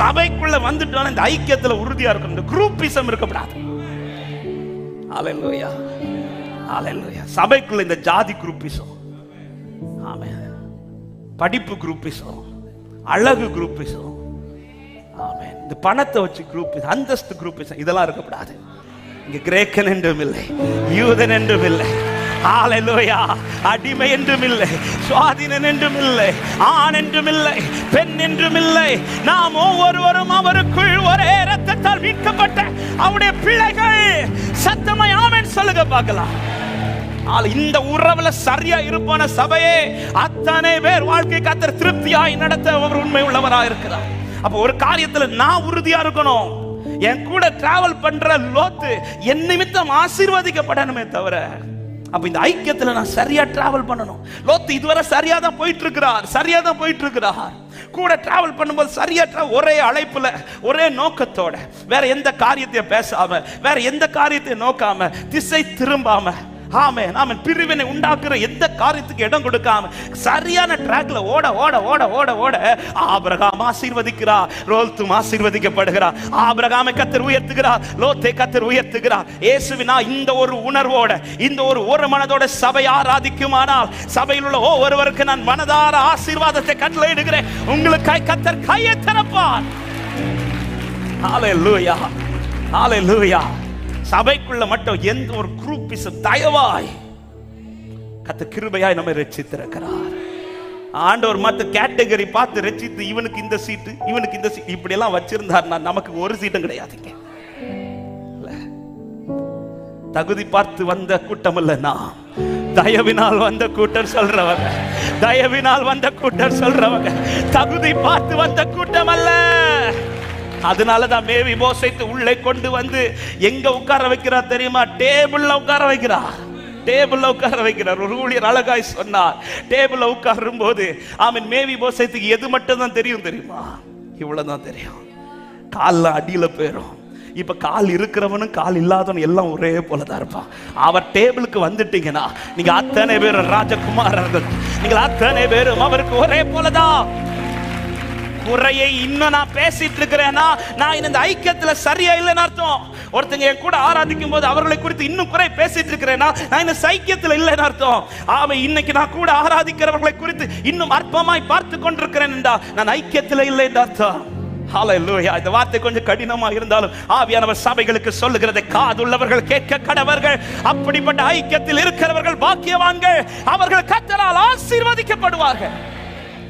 சபைக்குள்ள வந்துட்டோம், இந்த ஐக்கியத்துல உறுதியா இருக்கணும். இந்த குரூப்பிசம் இருக்கக்கூடாது. ஹல்லேலூயா, ஹல்லேலூயா. சபைக்குள்ள இந்த ஜாதி குரூப்பிசம், ஆமென், படிப்பு குரூப்பிசம், அழகு குரூப்பிசம், ஆமென், இந்த பணத்தை வச்சு குரூப்பிசம், அந்தஸ்து குரூப்பிசம், இதெல்லாம் இருக்கக்கூடாது. இங்க கிரேக்கன் என்றும் இல்லை, யூதன் என்றும் இல்லை, ஹல்லேலூயா, அடிமை என்றும் இல்லை, சுவாதீனன் என்றும் இல்லை, ஆண் என்றும் இல்லை, பெண் என்றும் இல்லை. நாம் ஒவ்வொருவரும் அவருக்குள் ஒரே இரத்தத்தால் மீட்கப்பட்ட அவருடைய பிள்ளைகள். சத்தமாய் ஆமென் சொல்லுங்க பார்க்கலாம். இந்த உறவுல சரியா இருப்பான சபையே அத்தனை பேர் வாழ்க்கை கர்த்தர் திருப்தியாய் நடத்த அவர் உண்மை உள்ளவராக இருக்கிறார். அப்ப ஒரு காரியத்துல நான் உறுதியா இருக்கணும். என் கூட டிராவல் பண்ற லோத்து என் நிமித்தம் ஆசீர்வதிக்கப்படணுமே தவிர, அப்ப இந்த ஐக்கியத்துல நான் சரியா டிராவல் பண்ணணும். லோத்து இதுவரை சரியா தான் போயிட்டு இருக்கிறார். கூட டிராவல் பண்ணும்போது சரியா ஒரே அழைப்புல ஒரே நோக்கத்தோட, வேற எந்த காரியத்தையும் பேசாம, வேற எந்த காரியத்தையும் நோக்காம, திசை திரும்பாம, ஆமென் ஆமென், பிரிவினை உண்டாக்குற எந்த காரியத்துக்கு இடம் கொடுக்காம சரியான ட்ராக்ல ஓட ஓட ஓட ஓட ஓட ஆபிரகாம் ஆசீர்வதிக்கிறார், லோத்தும் ஆசீர்வதிக்கப்படுகிறார். ஆபிரகாமை கர்த்தர் உயர்த்துகிறார், லோத்தை கர்த்தர் உயர்த்துகிறார். இயேசுவினா இந்த ஒரு உணர்வோட, இந்த ஒரு மனதோட சபை ஆராதிக்குமானால், சபையில் உள்ள ஒவ்வொருவருக்கு நான் மனதார ஆசீர்வாதத்தை கட்டளையிடுகிறேன். உங்களுக்காய் கர்த்தர் கையை திறப்பார். ஹல்லேலூயா, ஹல்லேலூயா. சபைக்குள்ள மட்டும் எந்த ஒரு குரூப்பிசம் தயவாய் கர்த்தர் கிருபையாய் நம்மை ரட்சித்திருக்கிறார். ஆண்டவர் மத்த கேட்டகரி பார்த்து ரட்சித்து, இவனுக்கு இந்த சீட்டு, இவனுக்கு இந்த சீட், இப்படி எல்லாம் வச்சிருந்தார்னா நமக்கு ஒரு சீட்டும் கிடையாதுங்க. தகுதி பார்த்து வந்த கூட்டம் அல்ல, நான் தயவினால் வந்த கூட்டம் சொல்றவங்க, தயவினால் வந்த கூட்டம் சொல்றவங்க, தகுதி பார்த்து வந்த கூட்டம் அல்ல. அதனாலதான் மேவி போசைத்து உள்ளே கொண்டு வந்து எங்க உட்கார வைக்கிறார் தெரியுமா? டேபிள்ல உட்கார வைக்கிறார், டேபிள்ல உட்கார வைக்கிறார். ஒரு ஊழியர் அழகாய் சொன்னார், டேபிள்ல உட்காரும் போது ஆமென், மேவி போசைத்துக்கு எது மட்டும் தான் தெரியும் தெரியுமா? இவ்வளவுதான் தெரியும். கால்ல அடியில போயிரும். இப்ப கால் இருக்கிறவனும் கால் இல்லாதவனும் எல்லாம் ஒரே போலதான் இருப்பான். அவர் டேபிளுக்கு வந்துட்டீங்கன்னா நீங்க அத்தனை பேரும் ராஜகுமாரர்கள், நீங்க அத்தனை பேரும் அவருக்கு ஒரே போலதான். குறையை இன்னும் நான் பேசிட்டு இருக்கிறேன்னா நான் இந்த ஐக்கியத்துல சரியா இல்லைன்னு அர்த்தம். ஒருத்தங்க என் கூட ஆராதிக்கும் போது அவர்களை குறித்து இன்னும் குறை பேசிட்டு இருக்கிறேன்னா நான் இந்த ஐக்கியத்துல இல்லைன்னு அர்த்தம். ஆமா, இன்னைக்கு நான் கூட ஆராதிக்கிறவர்களை குறித்து இன்னும் அற்பமாய் பார்த்து கொண்டிருக்கிறேன் என்றா நான் ஐக்கியத்துல இல்லை என்று அர்த்தம். ஹல்லேலூயா. இந்த வார்த்தை கொஞ்சம் கடினமா இருந்தாலும் ஆவியானவர் சபைகளுக்கு சொல்லுகிறதை காதுள்ளவர்கள் கேட்க கடவர்கள். அப்படிப்பட்ட ஐக்கியத்தில் இருக்கிறவர்கள் பாக்கியவான்கள், அவர்கள் கர்த்தரால் ஆசீர்வதிக்கப்படுவார்கள்.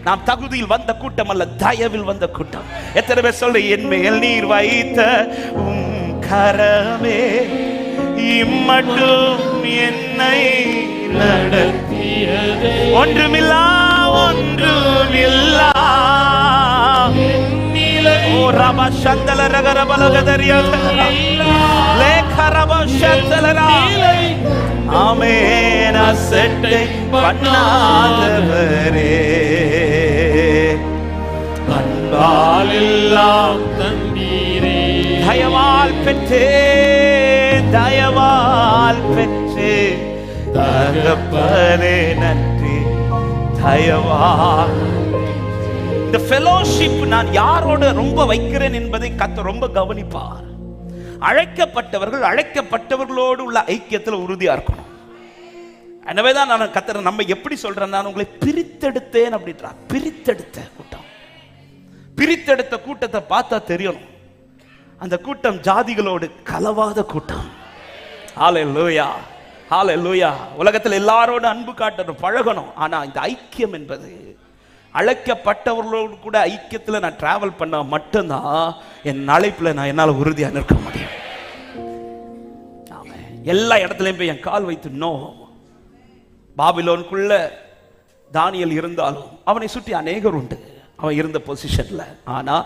நாம் தகுதியில் வந்த கூட்டம் அல்ல, தயவில் வந்த கூட்டம். எத்தனை பேர் சொல்ல, என் மேல் நீர் வைத்த உம் கரமே இம்மட்டும் என்னை நடத்தியதே, ஒன்றுமில்லா ஒன்றுமில்லா ஓ ரப சந்தல ரகரபலகதரியா லேகரப சந்தலரா ஆமென். அசட்டை பண்ணாதவரே, அன்பால் எல்லாம் தந்தீரே, தயவால் பெற்றே, தயவால் பெற்றே, தகப்பனே நன்றி, தயவால். இந்த ஃபெலோஷிப் நான் யாரோட ரொம்ப வைக்கிறேன் என்பதை கர்த்தர் ரொம்ப கவனிப்பார். அழைக்கப்பட்டவர்கள் அழைக்கப்பட்டவர்களோடு உள்ள ஐக்கியத்தில் உறுதியா இருக்கணும். எனவேதான் நான் கர்த்தர் நம்ம எப்படி சொல்றேன், நான் உங்களை பிரித்தெடுத்தேன் அப்படின்றார். பிரித்தெடுத்த கூட்டம், பிரித்தெடுத்த கூட்டத்தை பார்த்தா தெரியணும், அந்த கூட்டம் ஜாதிகளோடு கலவாத கூட்டம். ஹல்லேலூயா, ஹல்லேலூயா. உலகத்தில் எல்லாரோடு அன்பு காட்டணும், பழகணும். ஆனா இந்த ஐக்கியம் என்பது, அழைக்கப்பட்டவர்களோடு கூட ஐக்கியத்தில் நான் டிராவல் பண்ண மட்டும்தான் என் அழைப்பில் நான் என்னால் உறுதியாக நிற்க முடியும். எல்லா இடத்துலையும் போய் என் கால் வைத்து நோ. பாபிலோனுக்குள்ள தானியேல் இருந்தாலும் அவனை சுற்றி அநேகர் உண்டு அவன் இருந்த பொசிஷன்ல. ஆனா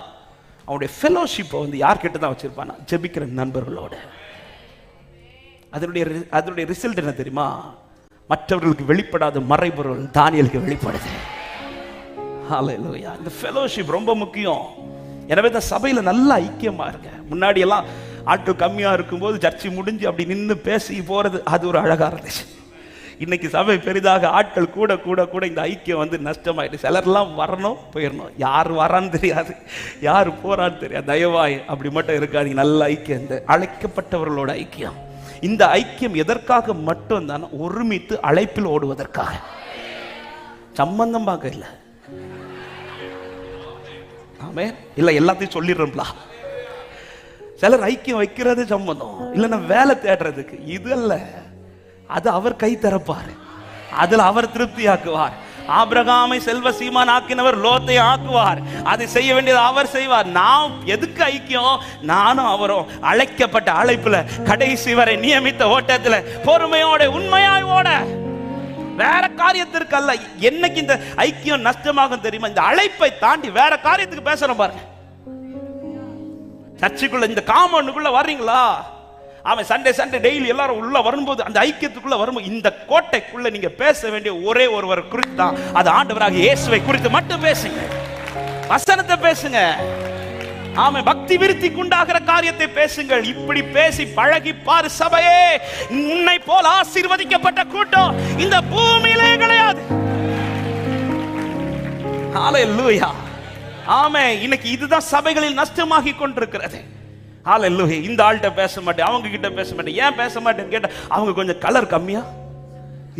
அவனுடைய ஃபெலோஷிப்பை வந்து யார்கிட்ட தான் வச்சிருப்பானா? ஜெபிக்கிற நண்பர்களோட. அதனுடைய ரிசல்ட் என்ன தெரியுமா? மற்றவர்களுக்கு வெளிப்படாத மறைபொருள் தானியேலுக்கு வெளிப்படுது. ஹல்லேலூயா. இந்த ஃபெலோஷிப் ரொம்ப முக்கியம். எனவே தான் சபையில நல்ல ஐக்கியமா இருங்க. முன்னாடி எல்லாம் ஆட்கள் கம்மியா இருக்கும்போது சர்ச்சை முடிஞ்சு அப்படி நின்று பேசி போறது அது ஒரு அழகா இருந்துச்சு. இன்னைக்கு சபை பெரிதாக ஆட்கள் கூட கூட கூட இந்த ஐக்கியம் வந்து நஷ்டமாயிட்டு, சிலர்லாம் வரணும் போயிடணும், யார் வரான்னு தெரியாது, யார் போறான்னு தெரியாது. தயவாய் அப்படி மட்டும் இருக்காது. நல்ல ஐக்கியம், இந்த அழைக்கப்பட்டவர்களோட ஐக்கியம். இந்த ஐக்கியம் எதற்காக மட்டும் தானே? ஒருமித்து அழைப்பில் ஓடுவதற்காக. சம்பந்தம் பார்க்க இல்லை. ஆமே இல்ல, எல்லாத்தையும் சொல்லிடுறோம்ல. சிலர் ஐக்கியம் வைக்கிறது சம்பந்தம் இல்லைன்னா வேலை தேடுறதுக்கு. இது அல்ல, அது அவர் கை திறப்பார், அதில் அவர் திருப்தி ஆக்குவார். ஆபிரகாமை செல்வ சீமான் ஆக்கினவர் லோத்தை ஆக்குவார். அதை செய்ய வேண்டியது அவர் செய்வார். நாம் எதுக்கு ஐக்கியம்? நானும் அவரும் அழைக்கப்பட்ட அழைப்புல கடைசி வரை நியமித்த ஓட்டத்துல பொறுமையோட உண்மையாய் ஓட, வேற காரியத்திற்கு அல்ல. என்னைக்கு இந்த ஐக்கியம் நஷ்டமாகும் தெரியுமா? இந்த அழைப்பை தாண்டி வேற காரியத்துக்கு பேசுறோம் பாருங்க. சர்ச்சுக்குள்ள இந்த காம்பவுண்டுக்குள்ள வர்றீங்களா? அவன் சண்டே டெய்லி எல்லாரும் உள்ள வரும்போது, அந்த ஐக்கியத்துக்குள்ள வரும்போது, இந்த கோட்டைக்குள்ள நீங்க பேச வேண்டிய ஒரே ஒருவர் குறித்து தான், அது ஆண்டவராகிய இயேசுவை குறித்து மட்டும் பேசுங்க. வசனத்தை பேசுங்க. ஆமே, பக்தி விருத்திக்கு உண்டாகிற காரியத்தை பேசுங்கள். இப்படி பேசி பழகி பாரு சபையே, உன்னை போல ஆசீர்வதிக்கப்பட்ட கூட்டம் இந்த பூமியிலே கிடையாது. ஹல்லேலூயா. ஆமே, இன்னைக்கு இதுதான் சபைகளில் நஷ்டமாகி கொண்டிருக்கிறது. ஹல்லேலூயா. இந்த ஆள்கிட்ட பேச மாட்டேன், அவங்க கிட்ட பேச மாட்டேன். ஏன் பேச மாட்டேன்னு கேட்டா, அவங்க கொஞ்சம் கலர் கம்மியா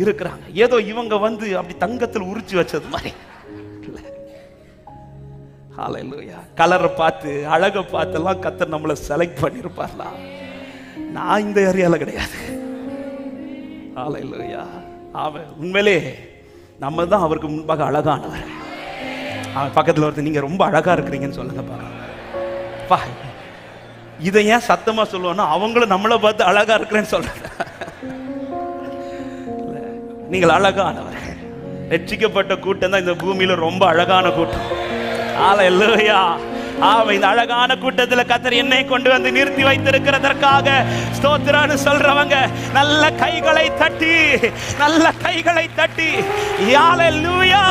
இருக்கிறாங்க. ஏதோ இவங்க வந்து அப்படி தங்கத்தில் உரிச்சு வச்சது மாதிரி. ஹல்லேலூயா. கலரை பார்த்து அழகை பார்த்தெல்லாம் கர்த்தர் நம்மளை செலக்ட் பண்ணிருப்பார்ல. நான் இந்த ஏரியால கிடையாது. ஹல்லேலூயா. அவன் உண்மையிலே நம்ம தான் அவருக்கு முன்பாக அழகானவர். அவன் பக்கத்தில் ஒருத்தர், நீங்க ரொம்ப அழகா இருக்கிறீங்கன்னு சொல்லுங்க பா. இதை ஏன் சத்தமா சொல்லுவோம்னா, அவங்களும் நம்மளை பார்த்து அழகா இருக்கிறேன்னு சொல்றாங்க. நீங்கள் அழகானவர்கள். ரட்சிக்கப்பட்ட கூட்டம் தான் இந்த பூமியில ரொம்ப அழகான கூட்டம். ஹல்லேலூயா. ஆமா, இந்த அழகான கூட்டத்துல கர்த்தர் என்னை கொண்டு வந்து நிறுத்தி வைத்திருக்கிறதற்காக ஸ்தோத்திரம்னு சொல்றவங்க நல்ல கைகளை தட்டி, நல்ல கைகளை தட்டி ஹல்லேலூயா.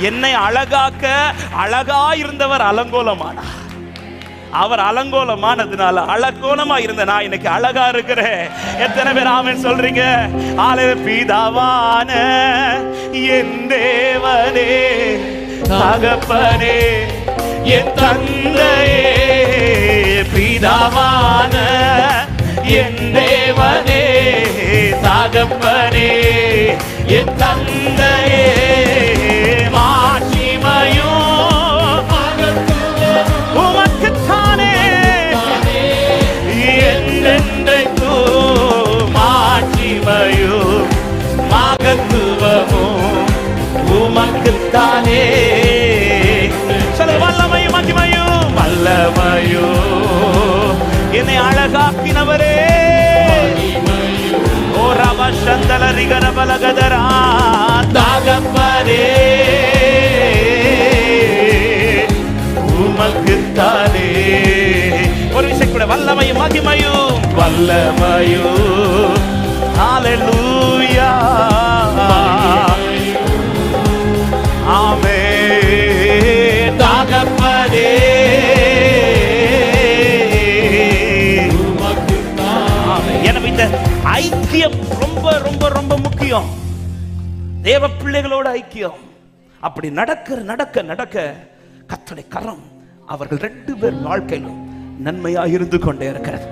என்னை அழகாக்க அழகா இருந்தவர் அலங்கோலமானார். அவர் அலங்கோலமானதுனால அலங்கோலமா இருந்த நான் இன்னைக்கு அழகா இருக்கிறேன். எத்தனை பேர் ஆமென் சொல்றீங்க? பிதாவான என் தேவனே, தகப்பனே, என் தந்தையே, பிதாவான என் தேவனே, தகப்பனே, என் தந்தையே, மாட்சிமையும் உமக்குத்தானே, என்றென்றைக்கும் மாட்சிமையும் மகத்துவமும் உமக்குத்தானே. வல்லமையும் மகிமையும் வல்லமையும் என்னை அழகாக்கினவரே. ஓ ரவசந்தல ரிகரபலகதரா தகப்பனே, உமக்குத்தானே. ஒரு விஷயம் கூட, வல்லமையும் மகிமையும் வல்லமையும். ஹல்லேலூயா. ஆமென். தகப்பனே, எனவே இந்த ஐக்கியம் ரொம்ப ரொம்ப ரொம்ப முக்கியம். தேவ பிள்ளைகளோட ஐக்கியம். அப்படி நடக்க நடக்க கர்த்தருடைய கரம் அவர்கள் 2 பேர் வாழ்க்கையிலும் நன்மையா இருந்து கொண்டே இருக்கிறது.